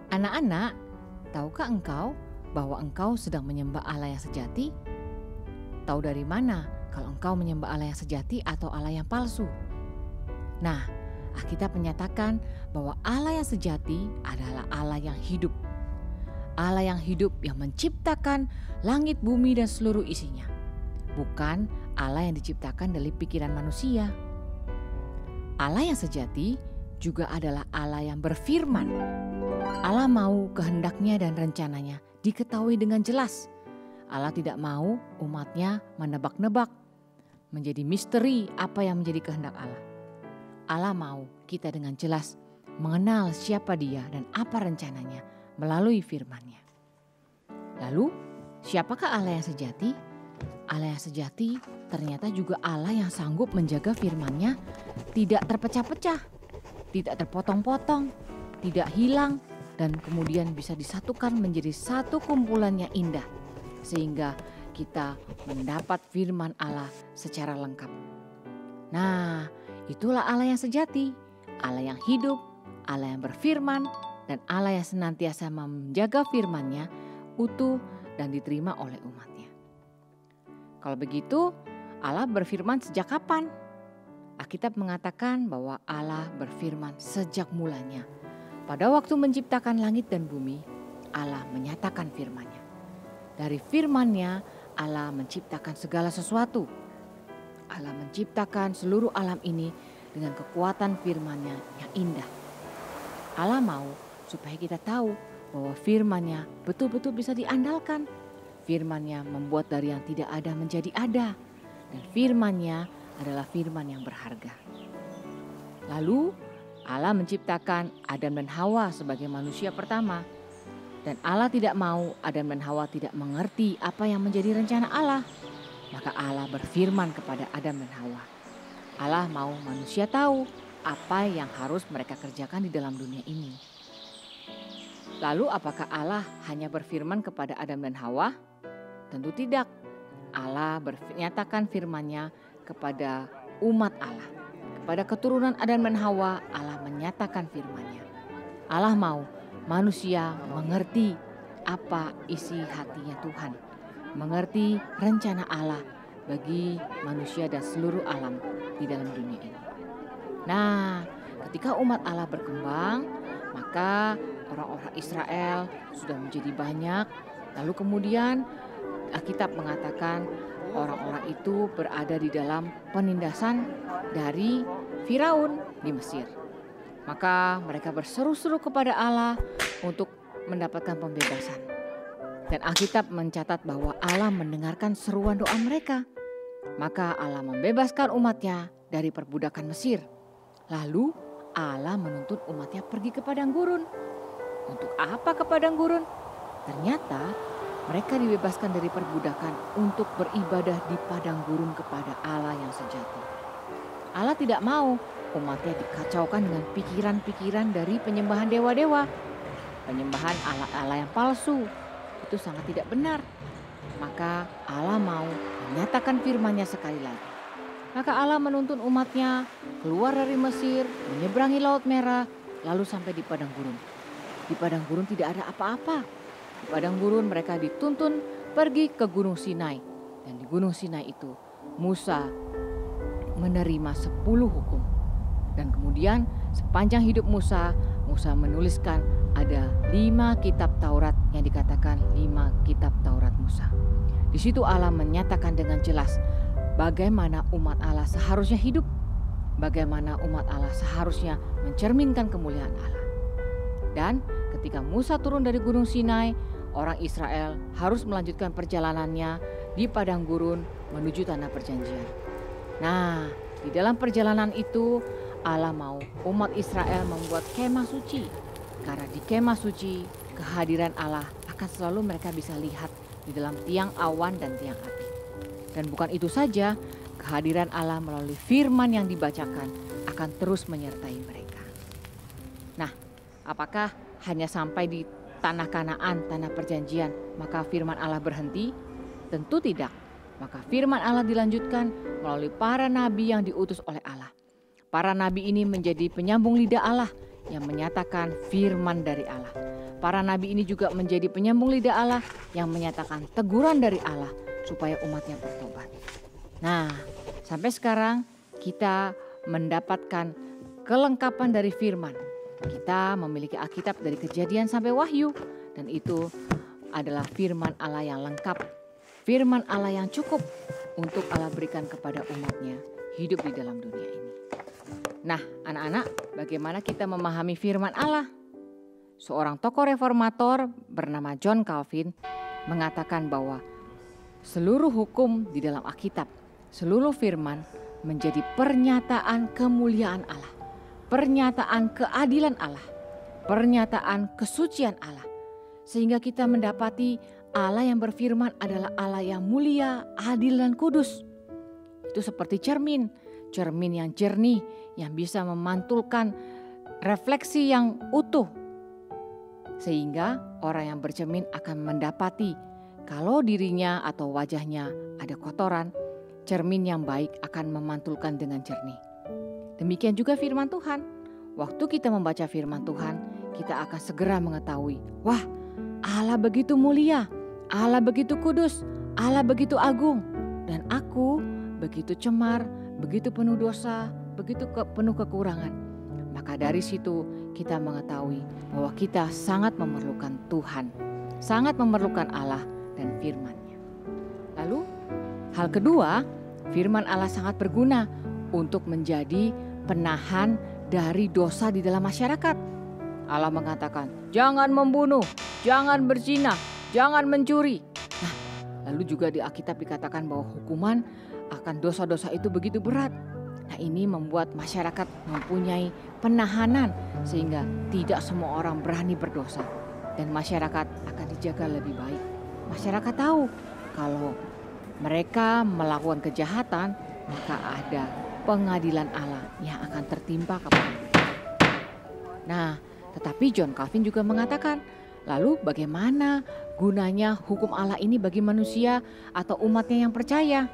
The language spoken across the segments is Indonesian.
Anak-anak, tahukah engkau bahwa engkau sedang menyembah Allah yang sejati? Tahu dari mana kalau engkau menyembah Allah yang sejati atau Allah yang palsu? Nah, Alkitab menyatakan bahwa Allah yang sejati adalah Allah yang hidup. Allah yang hidup yang menciptakan langit, bumi, dan seluruh isinya. Bukan Allah yang diciptakan dari pikiran manusia. Allah yang sejati juga adalah Allah yang berfirman. Allah mau kehendaknya dan rencananya diketahui dengan jelas. Allah tidak mau umatnya menebak-nebak, menjadi misteri apa yang menjadi kehendak Allah. Allah mau kita dengan jelas mengenal siapa Dia dan apa rencananya melalui firman-Nya. Lalu, siapakah Allah yang sejati? Allah yang sejati ternyata juga Allah yang sanggup menjaga firman-Nya tidak terpecah-pecah, tidak terpotong-potong, tidak hilang, dan kemudian bisa disatukan menjadi satu kumpulan yang indah. Sehingga kita mendapat firman Allah secara lengkap. Nah, itulah Allah yang sejati, Allah yang hidup, Allah yang berfirman, dan Allah yang senantiasa menjaga firman-Nya utuh dan diterima oleh umatnya. Kalau begitu, Allah berfirman sejak kapan? Alkitab mengatakan bahwa Allah berfirman sejak mulanya. Pada waktu menciptakan langit dan bumi, Allah menyatakan firman-Nya. Dari firman-Nya, Allah menciptakan segala sesuatu. Allah menciptakan seluruh alam ini dengan kekuatan firman-Nya yang indah. Allah mau supaya kita tahu bahwa firman-Nya betul-betul bisa diandalkan. Firman-Nya membuat dari yang tidak ada menjadi ada. Dan firman-Nya adalah firman yang berharga. Lalu Allah menciptakan Adam dan Hawa sebagai manusia pertama. Dan Allah tidak mau Adam dan Hawa tidak mengerti apa yang menjadi rencana Allah. Maka Allah berfirman kepada Adam dan Hawa. Allah mau manusia tahu apa yang harus mereka kerjakan di dalam dunia ini. Lalu apakah Allah hanya berfirman kepada Adam dan Hawa? Tentu tidak. Allah menyatakan firman-Nya kepada umat Allah. Kepada keturunan Adam dan Hawa, Allah menyatakan firman-Nya. Allah mau manusia mengerti apa isi hatinya Tuhan. Mengerti rencana Allah bagi manusia dan seluruh alam di dalam dunia ini. Nah, ketika umat Allah berkembang, maka orang-orang Israel sudah menjadi banyak. Lalu kemudian Alkitab mengatakan orang-orang itu berada di dalam penindasan dari Firaun di Mesir. Maka mereka berseru-seru kepada Allah untuk mendapatkan pembebasan. Dan Alkitab mencatat bahwa Allah mendengarkan seruan doa mereka. Maka Allah membebaskan umatnya dari perbudakan Mesir. Lalu Allah menuntut umatnya pergi ke padang gurun. Untuk apa ke padang gurun? Ternyata mereka dibebaskan dari perbudakan untuk beribadah di padang gurun kepada Allah yang sejati. Allah tidak mau umatnya dikacaukan dengan pikiran-pikiran dari penyembahan dewa-dewa. Penyembahan Allah-Allah yang palsu. Itu sangat tidak benar. Maka Allah mau menyatakan firman-Nya sekali lagi. Maka Allah menuntun umatnya keluar dari Mesir, menyeberangi Laut Merah, lalu sampai di padang gurun. Di padang gurun tidak ada apa-apa. Di padang gurun mereka dituntun pergi ke Gunung Sinai. Dan di Gunung Sinai itu Musa menerima 10 hukum. Dan kemudian sepanjang hidup Musa menuliskan ada 5 kitab Taurat yang dikatakan 5 kitab Taurat Musa. Di situ Allah menyatakan dengan jelas bagaimana umat Allah seharusnya hidup. Bagaimana umat Allah seharusnya mencerminkan kemuliaan Allah. Dan ketika Musa turun dari Gunung Sinai, orang Israel harus melanjutkan perjalanannya di padang gurun menuju tanah perjanjian. Nah, di dalam perjalanan itu Allah mau umat Israel membuat kemah suci. Karena di kemah suci kehadiran Allah akan selalu mereka bisa lihat di dalam tiang awan dan tiang api. Dan bukan itu saja, kehadiran Allah melalui firman yang dibacakan akan terus menyertai mereka. Nah, apakah hanya sampai di tanah Kanaan, tanah perjanjian, maka firman Allah berhenti? Tentu tidak. Maka firman Allah dilanjutkan melalui para nabi yang diutus oleh Allah. Para nabi ini menjadi penyambung lidah Allah yang menyatakan firman dari Allah. para nabi ini juga menjadi penyambung lidah Allah yang menyatakan teguran dari Allah supaya umatnya bertobat. Nah, sampai sekarang kita mendapatkan kelengkapan dari firman. Kita memiliki Alkitab dari Kejadian sampai Wahyu, dan itu adalah firman Allah yang lengkap, firman Allah yang cukup untuk Allah berikan kepada umatnya hidup di dalam dunia ini. Nah, anak-anak, bagaimana kita memahami firman Allah? Seorang tokoh reformator bernama John Calvin mengatakan bahwa seluruh hukum di dalam Alkitab, seluruh firman menjadi pernyataan kemuliaan Allah, pernyataan keadilan Allah, pernyataan kesucian Allah. Sehingga kita mendapati Allah yang berfirman adalah Allah yang mulia, adil dan kudus. Itu seperti cermin yang jernih yang bisa memantulkan refleksi yang utuh. Sehingga orang yang bercermin akan mendapati kalau dirinya atau wajahnya ada kotoran, cermin yang baik akan memantulkan dengan jernih. Demikian juga firman Tuhan. Waktu kita membaca firman Tuhan, kita akan segera mengetahui, wah, Allah begitu mulia, Allah begitu kudus, Allah begitu agung, dan aku begitu cemar, begitu penuh dosa, begitu penuh kekurangan. Maka dari situ kita mengetahui bahwa kita sangat memerlukan Tuhan, sangat memerlukan Allah dan firman-Nya. Lalu hal kedua, firman Allah sangat berguna untuk menjadi penahan dari dosa di dalam masyarakat. Allah mengatakan, jangan membunuh, jangan berzina, jangan mencuri. Nah, lalu juga di Alkitab dikatakan bahwa hukuman akan dosa-dosa itu begitu berat. Nah, ini membuat masyarakat mempunyai penahanan sehingga tidak semua orang berani berdosa. Dan masyarakat akan dijaga lebih baik. Masyarakat tahu kalau mereka melakukan kejahatan, maka ada pengadilan Allah yang akan tertimpa kepada mereka. Nah, tetapi John Calvin juga mengatakan, lalu bagaimana gunanya hukum Allah ini bagi manusia atau umatnya yang percaya?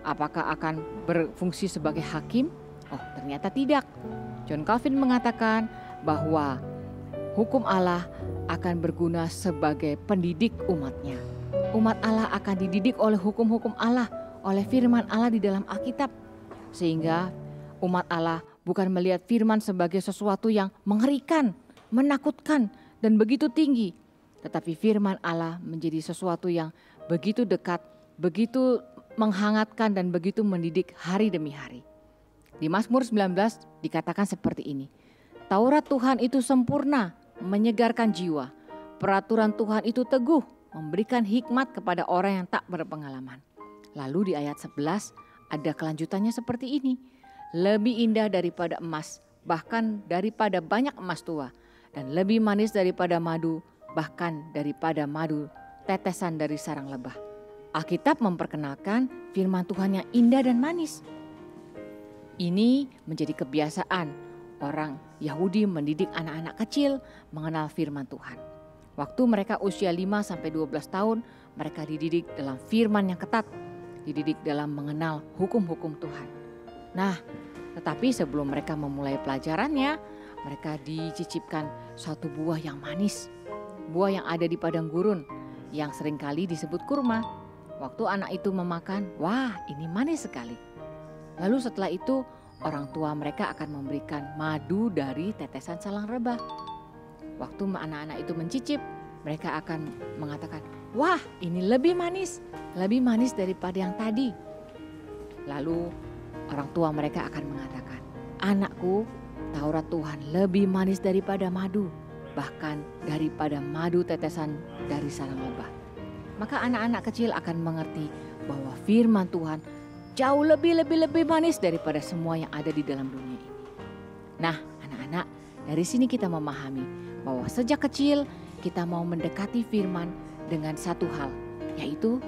Apakah akan berfungsi sebagai hakim? Oh, ternyata tidak. John Calvin mengatakan bahwa hukum Allah akan berguna sebagai pendidik umatnya. Umat Allah akan dididik oleh hukum-hukum Allah, oleh firman Allah di dalam Alkitab. Sehingga umat Allah bukan melihat firman sebagai sesuatu yang mengerikan, menakutkan, dan begitu tinggi. Tetapi firman Allah menjadi sesuatu yang begitu dekat, begitu menghangatkan dan begitu mendidik hari demi hari. Di Mazmur 19 dikatakan seperti ini. Taurat Tuhan itu sempurna, menyegarkan jiwa. Peraturan Tuhan itu teguh, memberikan hikmat kepada orang yang tak berpengalaman. Lalu di ayat 11 ada kelanjutannya seperti ini. Lebih indah daripada emas, bahkan daripada banyak emas tua. Dan lebih manis daripada madu, bahkan daripada madu tetesan dari sarang lebah. Alkitab memperkenalkan firman Tuhan yang indah dan manis. Ini menjadi kebiasaan orang Yahudi mendidik anak-anak kecil mengenal firman Tuhan. Waktu mereka usia 5-12 tahun, mereka dididik dalam firman yang ketat, dididik dalam mengenal hukum-hukum Tuhan. Nah, tetapi sebelum mereka memulai pelajarannya, mereka dicicipkan suatu buah yang manis, buah yang ada di padang gurun yang seringkali disebut kurma. Waktu anak itu memakan, wah, ini manis sekali. Lalu setelah itu orang tua mereka akan memberikan madu dari tetesan sarang lebah. Waktu anak-anak itu mencicip, mereka akan mengatakan, wah, ini lebih manis daripada yang tadi. Lalu orang tua mereka akan mengatakan, anakku, Taurat Tuhan lebih manis daripada madu, bahkan daripada madu tetesan dari sarang lebah. Maka anak-anak kecil akan mengerti bahwa firman Tuhan jauh lebih manis daripada semua yang ada di dalam dunia ini. Nah, anak-anak, dari sini kita memahami bahwa sejak kecil kita mau mendekati firman dengan satu hal, yaitu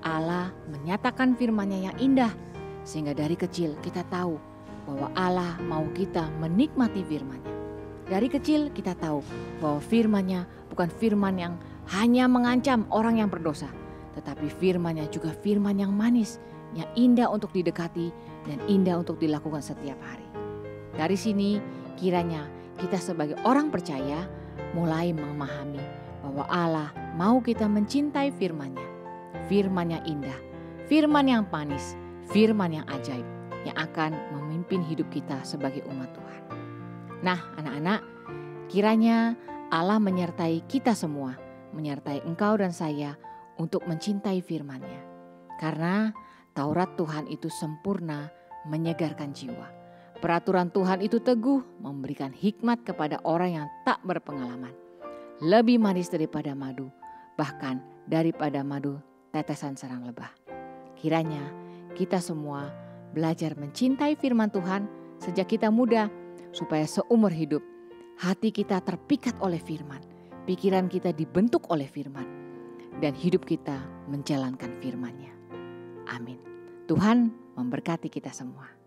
Allah menyatakan firman-Nya yang indah. Sehingga dari kecil kita tahu bahwa Allah mau kita menikmati firman-Nya. Dari kecil kita tahu bahwa firman-Nya bukan firman yang hanya mengancam orang yang berdosa, tetapi firman-Nya juga firman yang manis, yang indah untuk didekati dan indah untuk dilakukan setiap hari. Dari sini kiranya kita sebagai orang percaya mulai memahami bahwa Allah mau kita mencintai firman-Nya. Firman yang indah, firman yang manis, firman yang ajaib yang akan memimpin hidup kita sebagai umat Tuhan. Nah, anak-anak, kiranya Allah menyertai kita semua, menyertai engkau dan saya untuk mencintai firman-Nya. Karena Taurat Tuhan itu sempurna, menyegarkan jiwa. Peraturan Tuhan itu teguh, memberikan hikmat kepada orang yang tak berpengalaman. Lebih manis daripada madu, bahkan daripada madu tetesan sarang lebah. Kiranya kita semua belajar mencintai firman Tuhan sejak kita muda, supaya seumur hidup hati kita terpikat oleh firman, pikiran kita dibentuk oleh firman, dan hidup kita menjalankan firman-Nya. Amin. Tuhan memberkati kita semua.